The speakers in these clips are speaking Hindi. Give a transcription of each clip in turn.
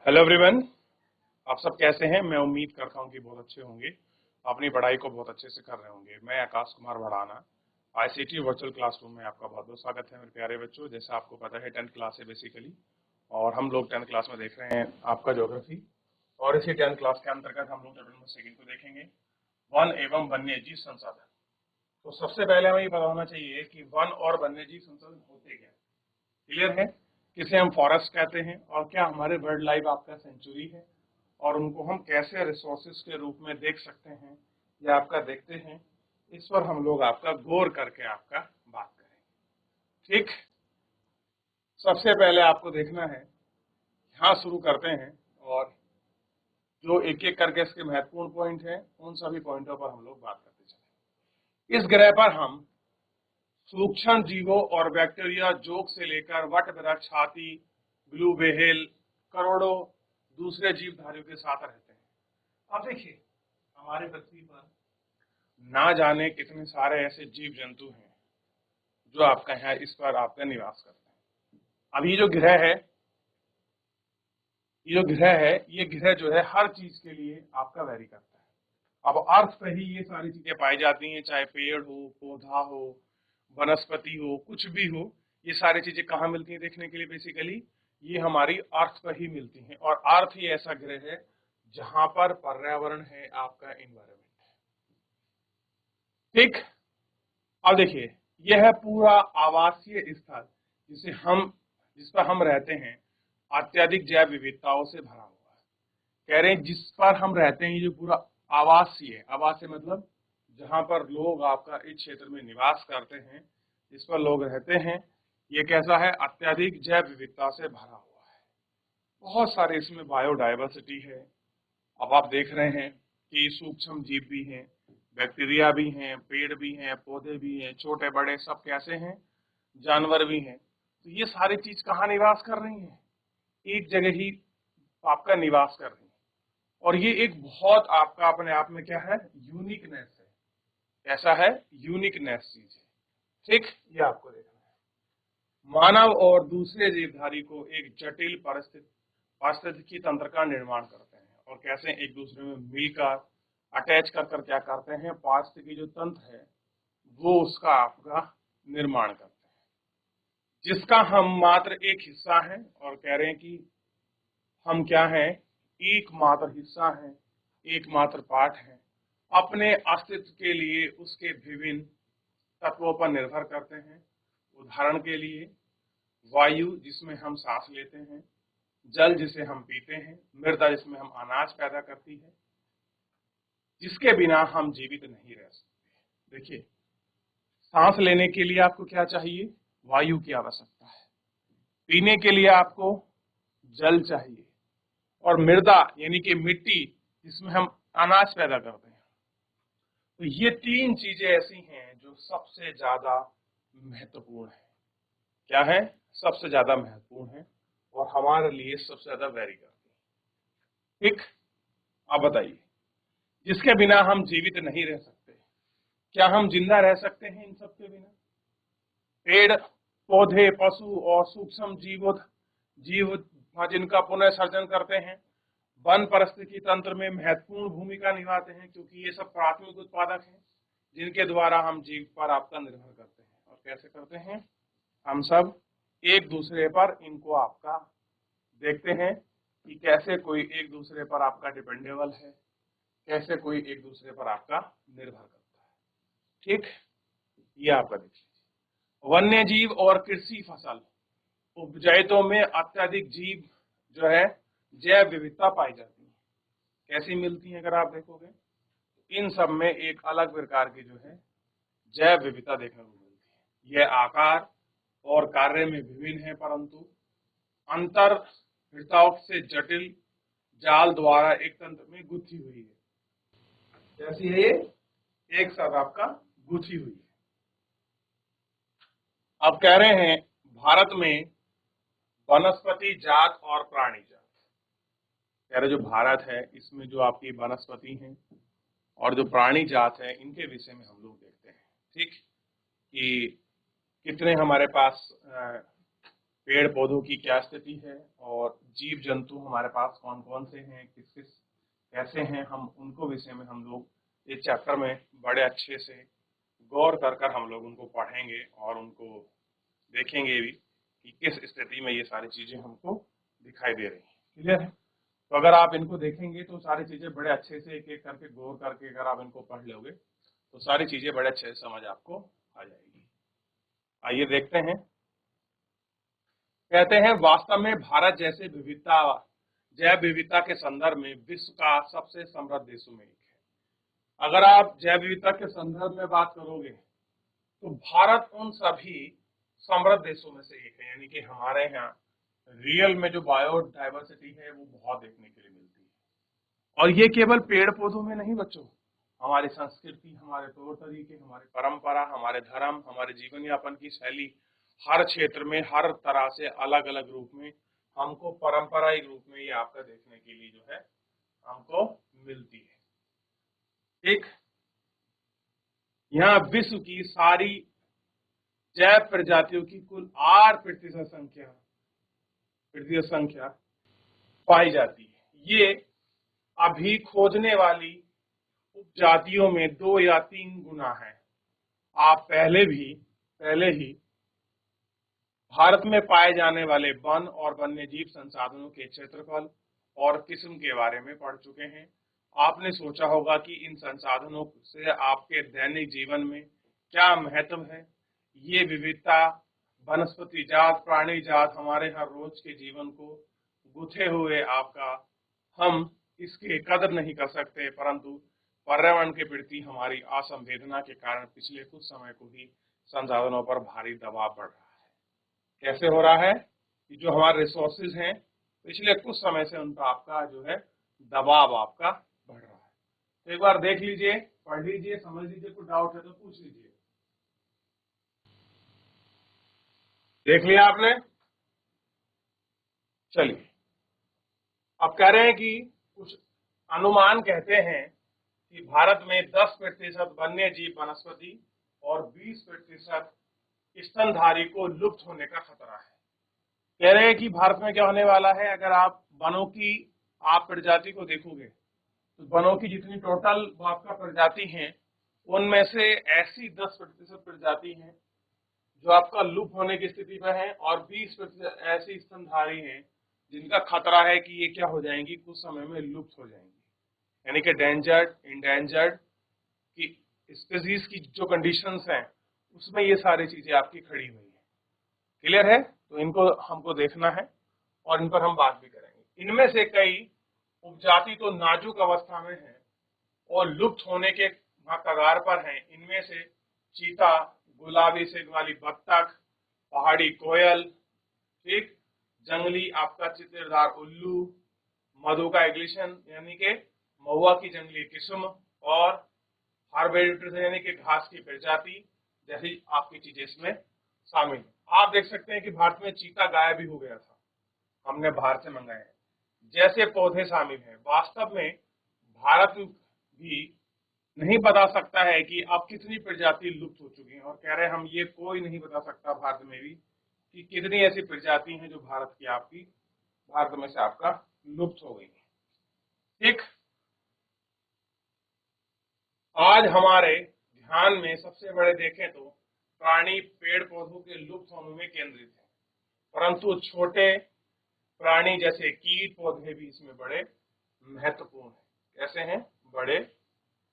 हेलो एवरीवन, आप सब कैसे हैं। मैं उम्मीद करता हूं कि बहुत अच्छे होंगे, अपनी पढ़ाई को बहुत अच्छे से कर रहे होंगे। मैं Akash Kumar Bhadana, ICT virtual classroom में आपका बहुत बहुत स्वागत है मेरे प्यारे बच्चों। जैसा आपको पता है 10th क्लास है बेसिकली, और हम लोग 10th क्लास में देख रहे हैं आपका ज्योग्राफी। और इसी 10th क्लास के अंतर्गत हम लोग चैप्टर नंबर 2 को देखेंगे, वन एवं वन्य जीव संसाधन। तो सबसे पहले हमें ये पता होना चाहिए कि वन और वन्य जीव संसाधन होते क्या। क्लियर है, किसे हम फॉरेस्ट कहते हैं और क्या हमारे बर्ड लाइफ आपका सेंचुरी है, और उनको हम कैसे रिसोर्सेज के रूप में देख सकते हैं या आपका देखते हैं, इस पर हम लोग आपका गौर करके आपका बात करेंगे। ठीक, सबसे पहले आपको देखना है, यहाँ शुरू करते हैं, और जो एक एक करके इसके महत्वपूर्ण पॉइंट हैं उन सभी पॉइंटों पर हम लोग बात करते चले। इस ग्रह पर हम सूक्ष्म जीवों और बैक्टीरिया जोक से लेकर वट वृक्ष, हाथी, ब्लू व्हेल, करोड़ों दूसरे जीवधारियों के साथ रहते हैं। अब देखिए, हमारे पृथ्वी पर ना जाने कितने सारे ऐसे जीव जंतु हैं जो आपका यहाँ इस पर आपका निवास करते हैं। अब ये जो ग्रह है, ये ग्रह जो है हर चीज के लिए आपका वैरी करता है। अब अर्थ पे ही ये सारी चीजें पाई जाती हैं, चाहे पेड़ हो, पौधा हो, वनस्पति हो, कुछ भी हो। ये सारी चीजें कहाँ मिलती हैं देखने के लिए, बेसिकली ये हमारी अर्थ पर ही मिलती हैं। और अर्थ ही ऐसा ग्रह है जहां पर पर्यावरण है, आपका इन्वायरमेंट है। ठीक, अब देखिए, यह है पूरा आवासीय स्थल जिस पर हम रहते हैं, अत्यधिक जैव विविधताओं से भरा हुआ है। कह रहे हैं जिस पर हम रहते हैं, ये जो पूरा आवासीय मतलब जहां पर लोग आपका इस क्षेत्र में निवास करते हैं, जिस पर लोग रहते हैं, ये कैसा है, अत्यधिक जैव विविधता से भरा हुआ है। बहुत सारे इसमें बायोडाइवर्सिटी है। अब आप देख रहे हैं कि सूक्ष्म जीव भी हैं, बैक्टीरिया भी हैं, पेड़ भी हैं, पौधे भी हैं, छोटे बड़े सब कैसे हैं, जानवर भी हैं। तो ये सारी चीज कहाँ निवास कर रही हैं, एक जगह ही आपका निवास कर रही है। और ये एक बहुत आपका अपने आप में क्या है, यूनिकनेस है। कैसा है, यूनिकनेस चीज है। ठीक, ये आपको देखना है। मानव और दूसरे जीवधारी को एक जटिल पारिस्थितिकी तंत्र का निर्माण करते हैं, और कैसे एक दूसरे में मिलकर अटैच कर क्या करते हैं, पारिस्थितिकी जो तंत्र है वो उसका आपका निर्माण करते हैं, जिसका हम मात्र एक हिस्सा है। और कह रहे हैं कि हम क्या हैं, एकमात्र हिस्सा हैं, एकमात्र पार्ट हैं। अपने अस्तित्व के लिए उसके विभिन्न तत्वों पर निर्भर करते हैं। उदाहरण के लिए वायु जिसमें हम सांस लेते हैं, जल जिसे हम पीते हैं, मृदा जिसमें हम अनाज पैदा करती है, जिसके बिना हम जीवित नहीं रह सकते। देखिए, सांस लेने के लिए आपको क्या चाहिए, वायु की आवश्यकता है। पीने के लिए आपको जल चाहिए, और मृदा यानी कि मिट्टी जिसमें हम अनाज पैदा करते हैं। तो ये तीन चीजें ऐसी हैं जो सबसे ज्यादा महत्वपूर्ण है। क्या है, सबसे ज्यादा महत्वपूर्ण है, और हमारे लिए सबसे ज्यादा वैरी करती है। ठीक, अब बताइए, जिसके बिना हम जीवित नहीं रह सकते, क्या हम जिंदा रह सकते हैं इन सब के बिना। पेड़ पौधे, पशु और सूक्ष्म जीव जिनका पुनः सर्जन करते हैं, वन पारिस्थितिकी तंत्र में महत्वपूर्ण भूमिका निभाते हैं, क्योंकि ये सब प्राथमिक उत्पादक हैं जिनके द्वारा हम जीव पर आपका निर्भर करते हैं। और कैसे करते हैं, हम सब एक दूसरे पर इनको आपका देखते हैं कि कैसे कोई एक दूसरे पर आपका डिपेंडेबल है, कैसे कोई एक दूसरे पर आपका निर्भर करता है। ठीक, ये आपका देखिए, वन्य जीव और कृषि फसल उपजायतों में अत्यधिक जीव जो है जैव विविधता पाई जाती है। कैसी मिलती है, अगर आप देखोगे इन सब में एक अलग प्रकार की जो है जैव विविधता देखने को मिलती है। यह आकार और कार्य में विभिन्न है, परंतु अंतर से जटिल जाल द्वारा एक तंत्र में गुथी हुई है। जैसी है ये एक साथ आपका गुथी हुई है। अब कह रहे हैं भारत में वनस्पति जात और प्राणी जात, कह रहे जो भारत है इसमें जो आपकी वनस्पति हैं और जो प्राणी जात है, इनके विषय में हम लोग देखते हैं। ठीक, कि कितने हमारे पास पेड़ पौधों की क्या स्थिति है और जीव जंतु हमारे पास कौन कौन से हैं, किस किस कैसे हैं, हम उनको विषय में हम लोग इस चैप्टर में बड़े अच्छे से गौर कर कर हम लोग उनको पढ़ेंगे और उनको देखेंगे भी कि किस स्थिति में ये सारी चीजें हमको दिखाई दे रही हैं। क्लियर है? तो अगर आप इनको देखेंगे तो सारी चीजें बड़े अच्छे से एक एक करके गौर करके अगर आप इनको पढ़ लोगे तो सारी चीजें बड़े अच्छे से समझ आपको आ जाएगी। आइए देखते हैं। कहते हैं वास्तव में भारत जैसे विविधता जैव विविधता के संदर्भ में विश्व का सबसे समृद्ध देशों में एक है। अगर आप जैव विविधता के संदर्भ में बात करोगे तो भारत उन सभी समृद्ध देशों में से एक है, यानी कि हमारे यहाँ रियल में जो बायोडाइवर्सिटी है वो बहुत देखने के लिए मिलती है। और ये केवल पेड़ पौधों में नहीं बच्चों, हमारी संस्कृति, हमारे तौर तरीके, हमारी परंपरा, हमारे धर्म, हमारे जीवन यापन की शैली, हर क्षेत्र में हर तरह से अलग अलग रूप में हमको पारंपरिक रूप में ये आपका देखने के लिए जो है हमको मिलती है। ठीक, यहाँ विश्व की सारी जैव प्रजातियों की कुल 8% संख्या पाई जाती है। ये अभी खोजने वाली उपजातियों में 2 या 3 गुना है। आप पहले ही भारत में पाए जाने वाले वन और वन्यजीव संसाधनों के क्षेत्रफल और किस्म के बारे में पढ़ चुके हैं। आपने सोचा होगा कि इन संसाधनों से आपके दैनिक जीवन में क्या महत्व है। ये विविधता, वनस्पति जात, प्राणी जात, हमारे हर रोज के जीवन को गुथे हुए आपका हम इसकी कदर नहीं कर सकते, परंतु पर्यावरण के प्रति हमारी असंवेदना के कारण पिछले कुछ समय को ही संसाधनों पर भारी दबाव पड़ रहा है। कैसे हो रहा है कि जो हमारे रिसोर्सेज हैं पिछले कुछ समय से उन पर आपका जो है दबाव आपका बढ़ रहा है। तो एक बार देख लीजिए, पढ़ लीजिए, समझ लीजिए, कुछ डाउट है तो पूछ लीजिए। देख लिया आपने? चलिए, अब कह रहे हैं कि कुछ अनुमान कहते हैं कि भारत में 10% वन्य जीव वनस्पति और 20% स्तनधारी को लुप्त होने का खतरा है। कह रहे हैं कि भारत में क्या होने वाला है, अगर आप वनों की आप प्रजाति को देखोगे तो वनों की जितनी टोटल आपका प्रजाति है उनमें से ऐसी 10% प्रजाति हैं जो आपका लुप्त होने की स्थिति में है और 20% ऐसी स्तनधारी हैं जिनका खतरा है कि ये क्या हो जाएंगी, कुछ समय में लुप्त हो जाएंगी, यानी कि डेंजर्ड, इंडेंजर्ड की स्पीसीज की जो कंडीशंस हैं उसमें ये सारी चीजें आपकी खड़ी हुई है। क्लियर है? तो इनको हमको देखना है और इन पर हम बात भी करेंगे। इनमें से कई उपजाति तो नाजुक अवस्था में है और लुप्त होने के कगार पर हैं। इनमें से चीता, गुलाबी सिंग वाली बत्तख, पहाड़ी कोयल, ठीक, जंगली आपका चित्रदार उल्लू, मधु का एग्लिशन यानी कि महुआ की जंगली किस्म और हार्बेरिटस यानी कि घास की प्रजाति जैसी आपकी चीजें इसमें शामिल है। आप देख सकते हैं कि भारत में चीता गायब भी हो गया था, हमने बाहर से मंगाए हैं। जैसे पौधे शामिल हैं, वास्तव में भारत भी नहीं बता सकता है कि अब कितनी प्रजाति लुप्त हो चुकी हैं और कह रहे हैं हम ये कोई नहीं बता सकता भारत में भी कि कितनी ऐसी प्रजाति हैं जो भारत में से आपका लुप्त हो गई है। ठीक, आज हमारे ध्यान में सबसे बड़े देखें तो प्राणी पेड़ पौधों के लुप्त होने में केंद्रित है, परंतु छोटे प्राणी जैसे कीट पौधे भी इसमें बड़े महत्वपूर्ण हैं। कैसे हैं? बड़े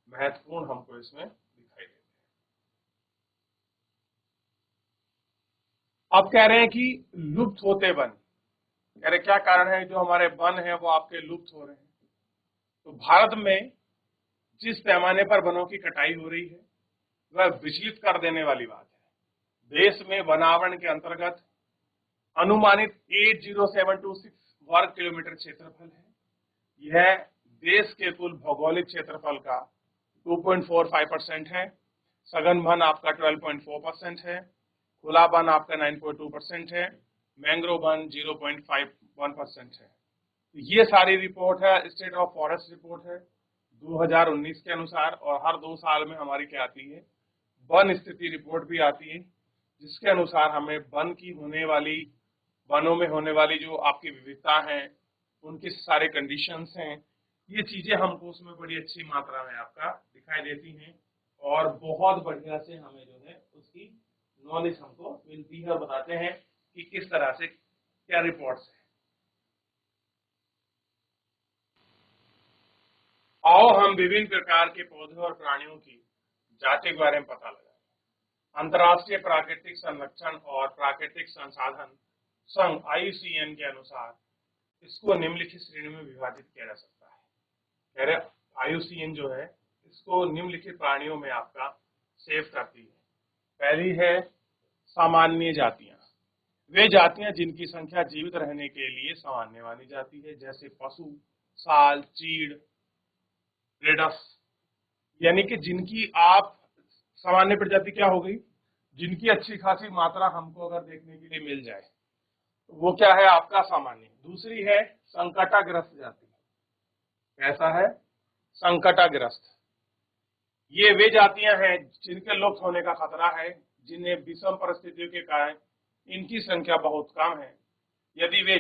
महत्वपूर्ण हमको इसमें दिखाई देते हैं। अब कह रहे हैं कि लुप्त होते वन, कह रहे क्या कारण है जो हमारे वन है वो आपके लुप्त हो रहे हैं। तो भारत में जिस पैमाने पर वनों की कटाई हो रही है वह विचलित कर देने वाली बात है। देश में वनावरण के अंतर्गत अनुमानित 80726 वर्ग किलोमीटर क्षेत्रफल है। यह देश के कुल भौगोलिक क्षेत्रफल का 2.45% है। सघन वन आपका 12.4% है। खुला वन आपका 9.2% है। मैंग्रोव वन 0.51% है। ये सारी रिपोर्ट है, स्टेट ऑफ फॉरेस्ट रिपोर्ट है 2019 के अनुसार, और हर 2 साल में हमारी क्या आती है, वन स्थिति रिपोर्ट भी आती है, जिसके अनुसार हमें वन की होने वाली वनों में होने वाली जो आपकी विविधता है, उनके सारे कंडीशंस हैं, ये चीजें हमको उसमें बड़ी अच्छी मात्रा में आपका दिखाई देती हैं और बहुत बढ़िया से हमें जो है उसकी नॉलेज हमको मिलती है और बताते हैं कि किस तरह से क्या रिपोर्ट्स है। आओ हम विभिन्न प्रकार के पौधे और प्राणियों की जाति के बारे में पता लगाएं। अंतर्राष्ट्रीय प्राकृतिक संरक्षण और प्राकृतिक संसाधन संघ IUCN के अनुसार इसको निम्नलिखित श्रेणी में विभाजित किया जा सकता है। कह रहे IUCN जो है इसको निम्नलिखित प्राणियों में आपका सेव करती है। पहली है सामान्य जातियां, वे जातियां जिनकी संख्या जीवित रहने के लिए सामान्य मानी जाती है, जैसे पशु, साल, चीड़, रेडस, यानी कि जिनकी आप सामान्य प्रजाति क्या हो गई, जिनकी अच्छी खासी मात्रा हमको अगर देखने के लिए मिल जाए तो वो क्या है आपका सामान्य। दूसरी है संकटाग्रस्त जाति। कैसा है? संकटाग्रस्त। ये वे जातियां हैं जिनके लुप्त होने का खतरा है, जिन्हें विषम परिस्थितियों के कारण इनकी संख्या बहुत कम है। यदि वे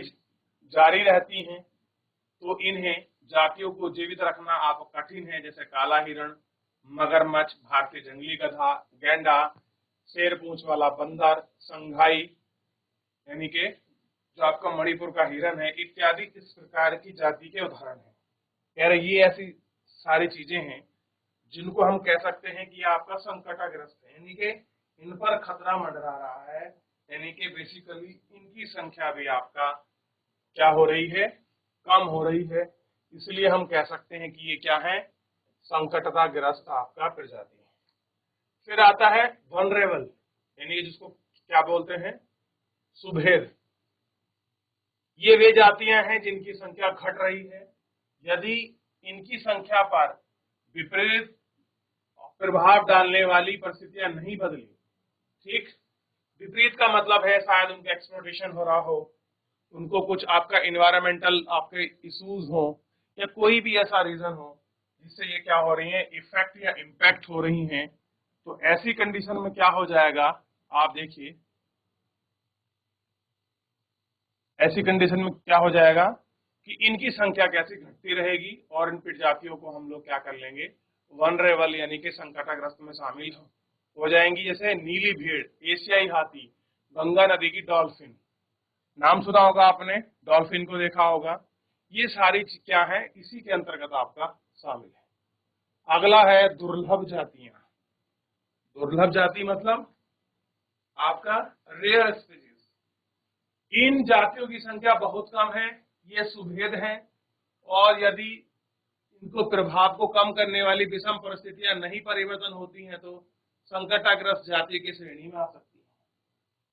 जारी रहती हैं तो इन्हें जातियों को जीवित रखना आप कठिन है, जैसे काला हिरण, मगरमच्छ, भारतीय जंगली गधा, गैंडा, शेर पूंछ वाला बंदर, संघाई यानी कि जो आपका मणिपुर का हिरन है, इत्यादि इस प्रकार की जाति के उदाहरण हैं। कह रहे ये ऐसी सारी चीजें हैं जिनको हम कह सकते हैं कि आपका संकटाग्रस्त है, यानी कि इन पर खतरा मंडरा रहा है, यानी कि बेसिकली इनकी संख्या भी आपका क्या हो रही है, कम हो रही है। इसलिए हम कह सकते हैं कि ये क्या है, संकटताग्रस्त आपका प्रजाति है। फिर आता है वनरेबल, यानी जिसको क्या बोलते हैं, सुभेद। ये वे जातियां हैं जिनकी संख्या घट रही है। यदि इनकी संख्या पर विपरीत प्रभाव डालने वाली परिस्थितियां नहीं बदली, ठीक, विपरीत का मतलब है शायद उनका एक्सप्लोटेशन हो रहा हो, उनको कुछ आपका इन्वायरमेंटल आपके इश्यूज हो, या कोई भी ऐसा रीजन हो जिससे ये क्या हो रही है, इफेक्ट या इम्पैक्ट हो रही हैं, तो ऐसी कंडीशन में क्या हो जाएगा, आप देखिए ऐसी कंडीशन में क्या हो जाएगा कि इनकी संख्या कैसी घटती रहेगी और इन प्रजातियों को हम लोग क्या कर लेंगे, वनरेबल यानी कि संकटाग्रस्त में शामिल हो जाएंगी। जैसे नीली भीड़, एशियाई हाथी, गंगा नदी की डॉल्फिन, नाम सुना होगा आपने, डॉल्फिन को देखा होगा, ये सारी क्या है, इसी के अंतर्गत आपका शामिल है। अगला है दुर्लभ जातियां। दुर्लभ जाति मतलब आपका रेयर स्पीसीज। इन जातियों की संख्या बहुत कम है, ये सुभेद हैं, और यदि इनको प्रभाव को कम करने वाली विषम परिस्थितियां नहीं परिवर्तन होती हैं तो संकटाग्रस्त जाति की श्रेणी में आ सकती है।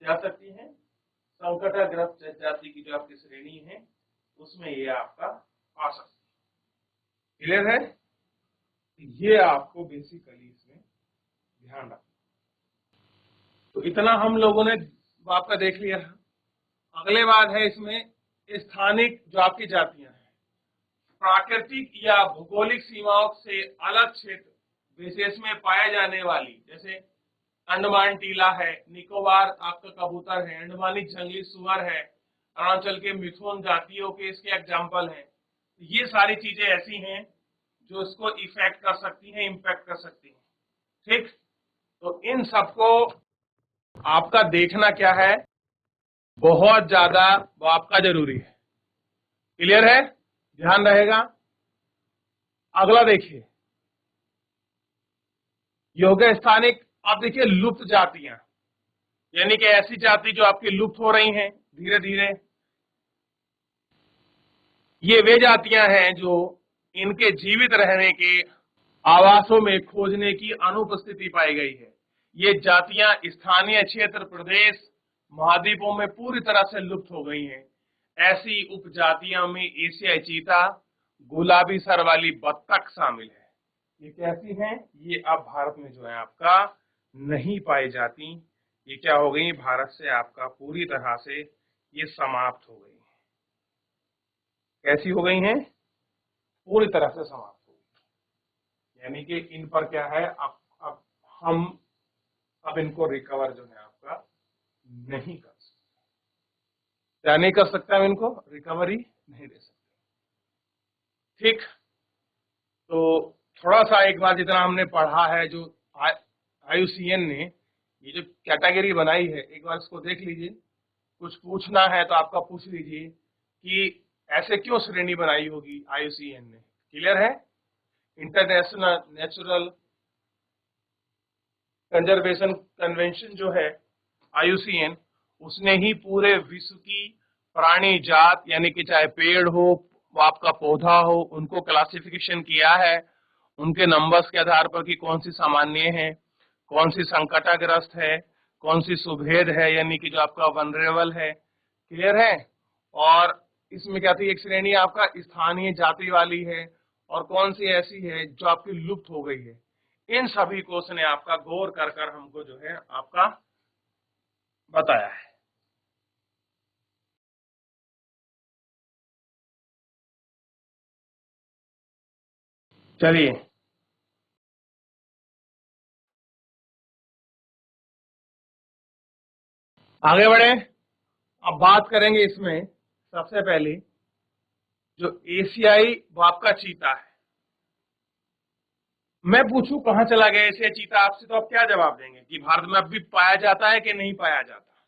जा सकती है संकटाग्रस्त जाति की जो आपकी श्रेणी है उसमें ये आपका आ सकती है। क्लियर है? ये आपको बेसिकली इसमें ध्यान रखना। तो इतना हम लोगों ने आपका देख लिया है। अगले बात है इसमें स्थानिक जो आपकी जातियां हैं, प्राकृतिक या भौगोलिक सीमाओं से अलग क्षेत्र विशेष में पाए जाने वाली, जैसे अंडमान टीला है, निकोबार आपका कबूतर है, अंडमानी जंगली सुअर है, अरुणाचल के मिथुन जातियों के इसके एग्जाम्पल हैं। ये सारी चीजें ऐसी हैं जो इसको इफेक्ट कर सकती हैं, इम्पैक्ट कर सकती हैं। ठीक, तो इन सबको आपका देखना क्या है, बहुत ज्यादा वो आपका जरूरी है। क्लियर है? ध्यान रहेगा। अगला देखिए, योग स्थानिक, आप देखिए लुप्त जातियां, यानी कि ऐसी जाति जो आपकी लुप्त हो रही हैं धीरे धीरे। ये वे जातियां हैं जो इनके जीवित रहने के आवासों में खोजने की अनुपस्थिति पाई गई है। ये जातियां स्थानीय क्षेत्र, प्रदेश, महाद्वीपों में पूरी तरह से लुप्त हो गई हैं। ऐसी उपजातियों में एशियाई चीता, गुलाबी सर वाली बत्तख शामिल है। ये कैसी हैं? ये अब भारत में जो है आपका नहीं पाई जाती। ये क्या हो गई, भारत से आपका पूरी तरह से ये समाप्त हो गई है। कैसी हो गई हैं? पूरी तरह से समाप्त हो गई, यानी कि इन पर क्या है, अब हम अब इनको रिकवर जो है आपका नहीं कर सकते। क्या नहीं कर सकते हम इनको? रिकवरी नहीं दे सकते। ठीक, तो थोड़ा सा एक बार जितना हमने पढ़ा है, जो IUCN ने ये जो कैटेगरी बनाई है, एक बार इसको देख लीजिए। कुछ पूछना है तो आपका पूछ लीजिए कि ऐसे क्यों श्रेणी बनाई होगी IUCN ने। क्लियर है? इंटरनेशनल नेचुरल कंजर्वेशन कन्वेंशन जो है IUCN, उसने ही पूरे विश्व की प्राणी जात, यानी कि चाहे पेड़ हो, आपका पौधा हो, उनको क्लासिफिकेशन किया है उनके नंबर्स के आधार पर कि कौन सी सामान्य है, कौन सी संकटाग्रस्त है, कौन सी सुभेद है, यानी कि जो आपका वनरेबल है। क्लियर है? और इसमें क्या थी, एक श्रेणी आपका स्थानीय जाति वाली है, और कौन सी ऐसी है जो आपकी लुप्त हो गई है। इन सभी को उसने आपका गौर कर कर हमको जो है आपका बताया है। चलिए आगे बढ़े। अब बात करेंगे इसमें सबसे पहले जो एशियाई बाप का चीता है। मैं पूछूं कहां चला गया एशियाई चीता आपसे, तो आप क्या जवाब देंगे कि भारत में अब भी पाया जाता है कि नहीं पाया जाता?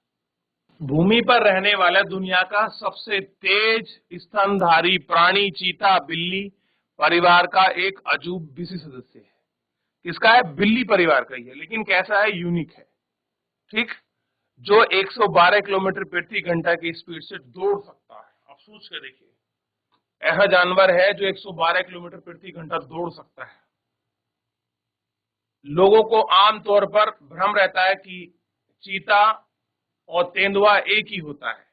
भूमि पर रहने वाला दुनिया का सबसे तेज स्तनधारी प्राणी चीता बिल्ली परिवार का एक अजूबी सदस्य है। किसका है? बिल्ली परिवार का ही है, लेकिन कैसा है? यूनिक है। ठीक, जो 112 किलोमीटर प्रति घंटा की स्पीड से दौड़ सकता है। आप सोच के देखिए, ऐसा जानवर है जो 112 किलोमीटर प्रति घंटा दौड़ सकता है। लोगों को आमतौर पर भ्रम रहता है कि चीता और तेंदुआ एक ही होता है।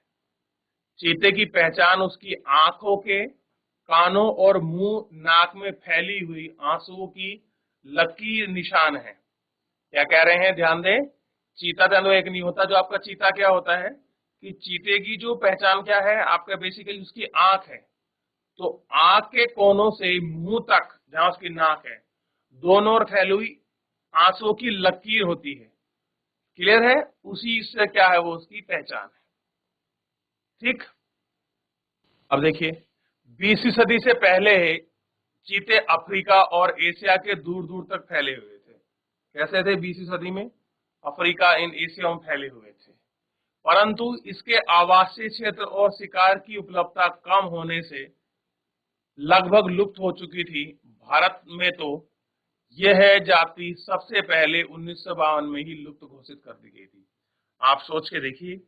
चीते की पहचान उसकी आंखों के, कानों और मुंह नाक में फैली हुई आंसुओं की लकीर निशान है। क्या कह रहे हैं? ध्यान दें, चीता तेंदुआ एक नहीं होता। जो आपका चीता क्या होता है कि चीते की जो पहचान क्या है आपका, बेसिकली उसकी आंख है। तो आंख के कोनों से मुंह तक जहां उसकी नाक है, दोनों ओर फैली हुई आंसुओं की लकीर होती है। क्लियर है? उसी से क्या है, वो उसकी पहचान है। ठीक, अब देखिए 20वीं सदी से पहले चीते अफ्रीका और एशिया के दूर दूर तक फैले हुए थे। कैसे थे 20वीं सदी में? अफ्रीका इन एशिया में फैले हुए थे, परंतु इसके आवासीय क्षेत्र और शिकार की उपलब्धता कम होने से लगभग लुप्त हो चुकी थी। भारत में तो यह जाति सबसे पहले 1952 में ही लुप्त घोषित कर दी गई थी। आप सोच के देखिए,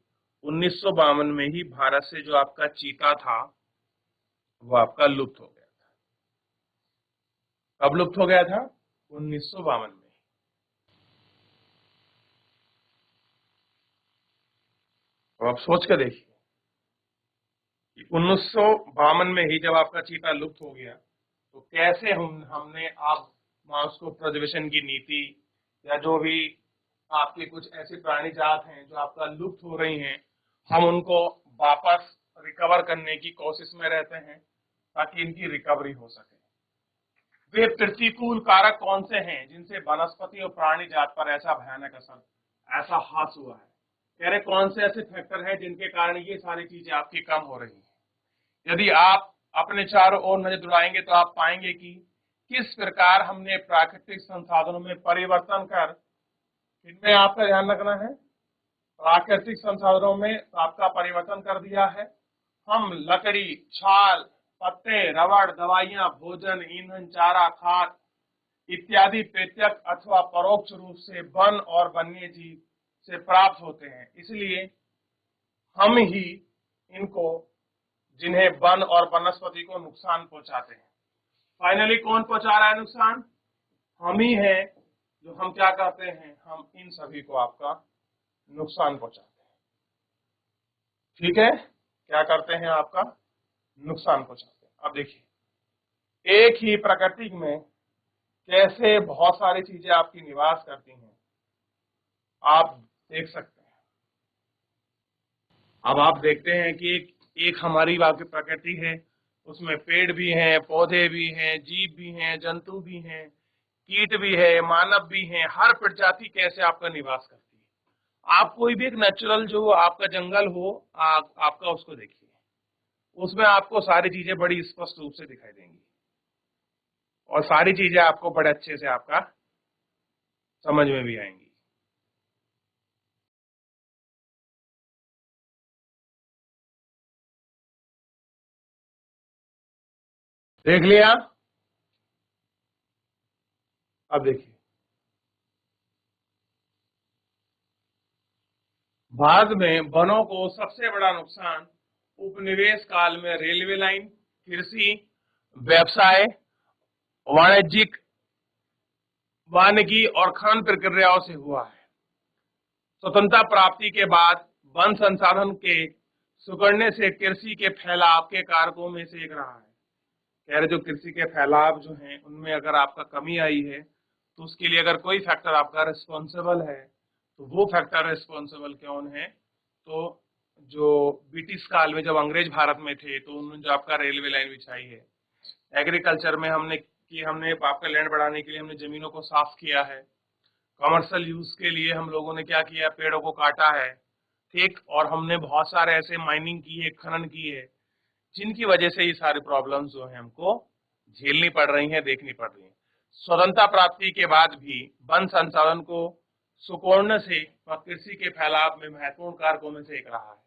1952 में ही भारत से जो आपका चीता था वो आपका लुप्त हो गया था। कब लुप्त हो गया था? 1952 में। तो आप सोच के देखिए कि 1952 में ही जब आपका चीता लुप्त हो गया, तो कैसे हमने आप उसको प्रजर्वेशन की नीति या जो भी आपके कुछ ऐसे प्राणी जात हैं जो आपका लुप्त हो रही हैं, हम उनको वापस रिकवर करने की कोशिश में रहते हैं ताकि इनकी रिकवरी हो सके। वे प्रतिकूल कारक कौन से हैं जिनसे वनस्पति और प्राणी जात पर ऐसा भयानक असर, ऐसा हास हुआ है? कह रहे कौन से ऐसे फैक्टर हैं जिनके कारण ये सारी चीजें आपकी कम हो रही हैं? यदि आप अपने चारों ओर नजर दौड़ाएंगे तो आप पाएंगे कि किस प्रकार हमने प्राकृतिक संसाधनों में परिवर्तन कर, इनमें आपका ध्यान रखना है, प्राकृतिक संसाधनों में आपका परिवर्तन कर दिया है। हम लकड़ी, छाल, पत्ते, रबड़, दवाइयां, भोजन, ईंधन, चारा, खाद इत्यादि प्रत्यक्ष अथवा परोक्ष रूप से वन और वन्य जीव से प्राप्त होते हैं। इसलिए हम ही इनको, जिन्हें वन और वनस्पति को नुकसान पहुंचाते हैं। फाइनली कौन पहुंचा रहा है नुकसान? हम ही हैं। जो हम क्या करते हैं, हम इन सभी को आपका नुकसान पहुंचाते हैं। ठीक है, क्या करते हैं? आपका नुकसान पहुंचाते हैं। अब देखिए एक ही प्रकृति में कैसे बहुत सारी चीजें आपकी निवास करती हैं, आप देख सकते हैं। अब आप देखते हैं कि एक हमारी वाकई प्रकृति है, उसमें पेड़ भी हैं, पौधे भी हैं, जीव भी हैं, जंतु भी हैं, कीट भी है, मानव भी हैं। हर प्रजाति कैसे आपका निवास करती है। आप कोई भी एक नेचुरल जो आपका जंगल हो, आपका उसको देखिए, उसमें आपको सारी चीजें बड़ी स्पष्ट रूप से दिखाई देंगी और सारी चीजें आपको बड़े अच्छे से आपका समझ में भी आएंगी। देख लिया? अब देखिए, भारत में वनों को सबसे बड़ा नुकसान उपनिवेश काल में रेलवे लाइन, कृषि, व्यवसाय, वाणिज्यिक, वानिकी और खनन प्रक्रियाओं से हुआ है। स्वतंत्रता प्राप्ति के बाद वन संसाधन के सुगड़ने से कृषि के फैलाव के कारकों में से एक रहा है। कह रहे जो कृषि के फैलाव जो हैं उनमें अगर आपका कमी आई है तो उसके लिए अगर कोई फैक्टर आपका रिस्पॉन्सिबल है तो वो फैक्टर रिस्पॉन्सिबल कौन है? तो जो ब्रिटिश काल में जब अंग्रेज भारत में थे तो उन्होंने जो आपका रेलवे लाइन बिछाई है, एग्रीकल्चर में हमने आपका लैंड बढ़ाने के लिए हमने जमीनों को साफ किया है, कमर्शियल यूज के लिए हम लोगों ने क्या किया, पेड़ों को काटा है, ठीक, और हमने बहुत सारे ऐसे माइनिंग की है, खनन की है, जिनकी वजह से ये सारी प्रॉब्लम्स जो है हमको झेलनी पड़ रही हैं, देखनी पड़ रही हैं। स्वतंत्रता प्राप्ति के बाद भी वन संसाधन को सुकोड़ने से कृषि के फैलाव में महत्वपूर्ण कारकों में से एक रहा है।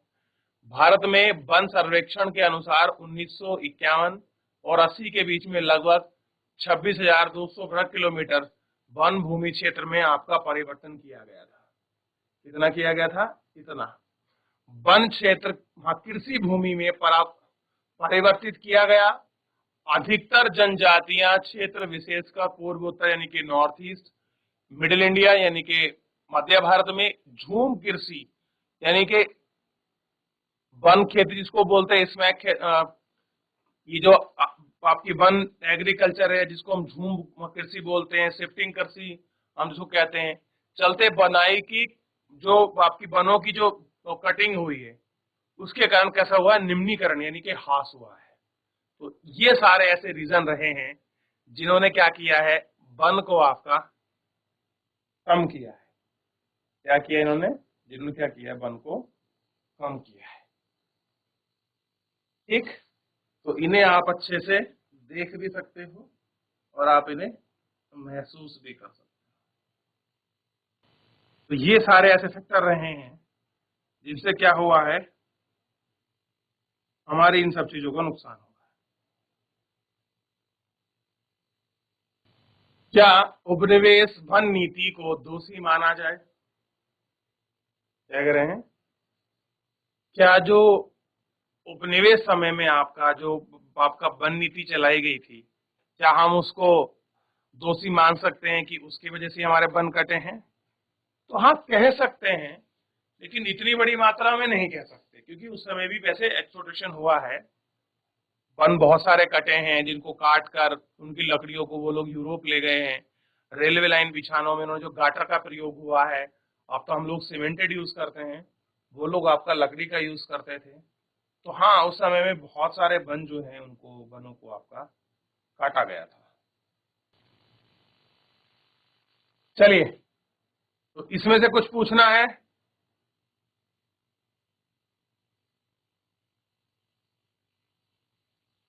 भारत में वन सर्वेक्षण के अनुसार 1951 और 80 के बीच में लगभग 26,200 वर्ग किलोमीटर वन भूमि क्षेत्र में आपका परिवर्तन किया गया था। कितना किया गया था? इतना वन क्षेत्र कृषि भूमि में परिवर्तित किया गया। अधिकतर जनजातियां क्षेत्र विशेष का पूर्वोत्तर यानी कि नॉर्थ ईस्ट, मिडिल इंडिया यानी कि मध्य भारत में झूम कृषि यानी कि वन खेती जिसको बोलते हैं, इसमें ये जो आपकी वन एग्रीकल्चर है जिसको हम झूम कृषि बोलते हैं, शिफ्टिंग कृषि हम जिसको कहते हैं, चलते बनाई की जो आपकी वनों की जो कटिंग हुई है उसके कारण कैसा हुआ, निम्नीकरण यानी कि ह्रास हुआ है। तो ये सारे ऐसे रीजन रहे हैं जिन्होंने क्या किया है, वन को आपका कम किया है। क्या किया इन्होंने? जिन्होंने क्या किया है, वन को कम किया है। ठीक, तो इन्हें आप अच्छे से देख भी सकते हो और आप इन्हें महसूस भी कर सकते हो। तो ये सारे ऐसे फैक्टर रहे हैं जिनसे क्या हुआ है, हमारी इन सब चीजों का नुकसान हुआ है। क्या उपनिवेश वन नीति को दोषी माना जाए? क्या कह रहे हैं? क्या जो उपनिवेश समय में आपका वन नीति चलाई गई थी, क्या हम उसको दोषी मान सकते हैं कि उसकी वजह से हमारे वन कटे हैं? तो हाँ, कह सकते हैं, लेकिन इतनी बड़ी मात्रा में नहीं कह सकते, क्योंकि उस समय भी वैसे एक्सप्लोटेशन हुआ है। वन बहुत सारे कटे हैं जिनको काट कर उनकी लकड़ियों को वो लोग यूरोप ले गए हैं। रेलवे लाइन बिछानों में उन्होंने जो गाटर का प्रयोग हुआ है, अब तो हम लोग सीमेंटेड यूज करते हैं, वो लोग आपका लकड़ी का यूज करते थे। तो हाँ, उस समय में बहुत सारे वन जो हैं उनको वनों को आपका काटा गया था। चलिए, तो इसमें से कुछ पूछना है?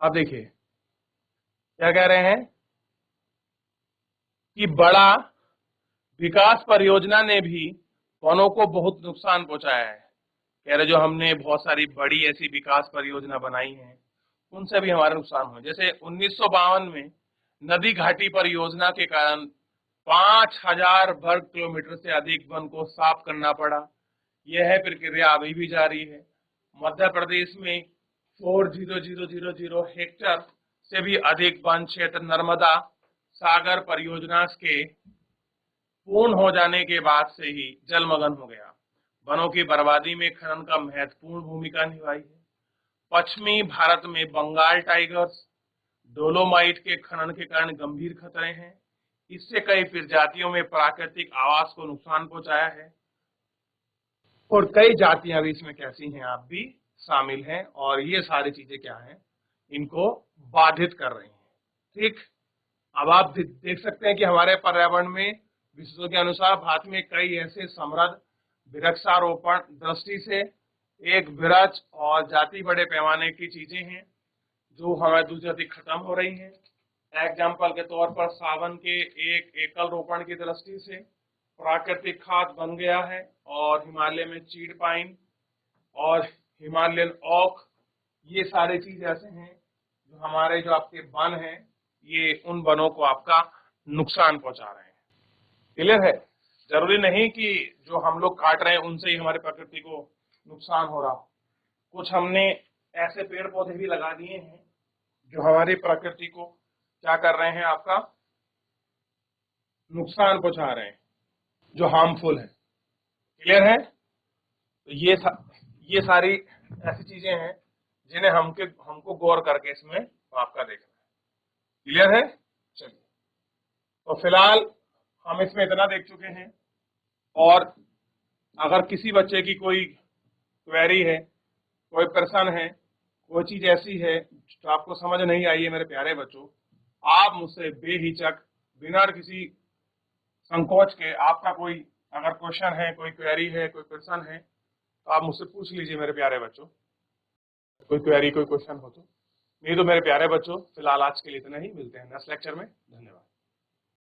अब देखिए क्या कह रहे हैं कि बड़ा विकास परियोजना ने भी वनों को बहुत नुकसान पहुंचाया है। कह रहे जो हमने बहुत सारी बड़ी ऐसी विकास परियोजना बनाई है उनसे भी हमारा नुकसान हुआ। जैसे 1952 में नदी घाटी परियोजना के कारण 5,000 वर्ग किलोमीटर से अधिक वन को साफ करना पड़ा। यह है प्रक्रिया अभी भी जारी है। मध्य प्रदेश में 4,000 हेक्टेयर से भी अधिक वन क्षेत्र नर्मदा सागर परियोजना के पूर्ण हो जाने के बाद से ही जलमग्न हो गया। वनों की बर्बादी में खनन का महत्वपूर्ण भूमिका निभाई है। पश्चिमी भारत में बंगाल टाइगर्स, डोलोमाइट के खनन के कारण गंभीर खतरे हैं। इससे कई प्रजातियों में प्राकृतिक आवास को नुकसान पहुंचाया है और कई जातियां भी इसमें कैसी हैं, आप भी शामिल हैं, और ये सारी चीजें क्या हैं, इनको बाधित कर रही हैं। ठीक, अब आप देख सकते हैं कि हमारे पर्यावरण में विश्व के अनुसार भारत में कई ऐसे समृद्ध वृक्षारोपण दृष्टि से एक वृक्ष और जाति बड़े पैमाने की चीजें हैं जो हमारे दूसरी खत्म हो रही हैं। एग्जाम्पल के तौर पर सावन के एक एकल रोपण की दृष्टि से प्राकृतिक खाद बन गया है और हिमालय में चीड़ पाइन और हिमालयन ओक, ये सारी चीज ऐसे हैं जो हमारे जो आपके वन हैं ये उन वनों को आपका नुकसान पहुंचा रहे हैं। क्लियर है? जरूरी नहीं कि जो हम लोग काट रहे हैं उनसे ही हमारे प्रकृति को नुकसान हो रहा हो। कुछ हमने ऐसे पेड़ पौधे भी लगा दिए हैं जो हमारी प्रकृति को क्या कर रहे हैं, आपका नुकसान पहुंचा रहे हैं, जो हार्मफुल है। क्लियर है? तो ये सारी ऐसी चीजें हैं जिन्हें हमको गौर करके इसमें आपका देखना है। क्लियर है? चलिए, तो फिलहाल हम इसमें इतना देख चुके हैं, और अगर किसी बच्चे की कोई क्वेरी है, कोई प्रश्न है, कोई चीज ऐसी है जो आपको समझ नहीं आई है मेरे प्यारे बच्चों, आप मुझसे बेहिचक बिना किसी संकोच के आपका कोई अगर क्वेश्चन है, कोई क्वेरी है, कोई प्रश्न है तो आप मुझसे पूछ लीजिए मेरे प्यारे बच्चों। कोई क्वेरी, कोई क्वेश्चन हो तो। नहीं तो मेरे प्यारे बच्चों फिलहाल आज के लिए इतना ही, मिलते हैं नेक्स्ट लेक्चर में। धन्यवाद।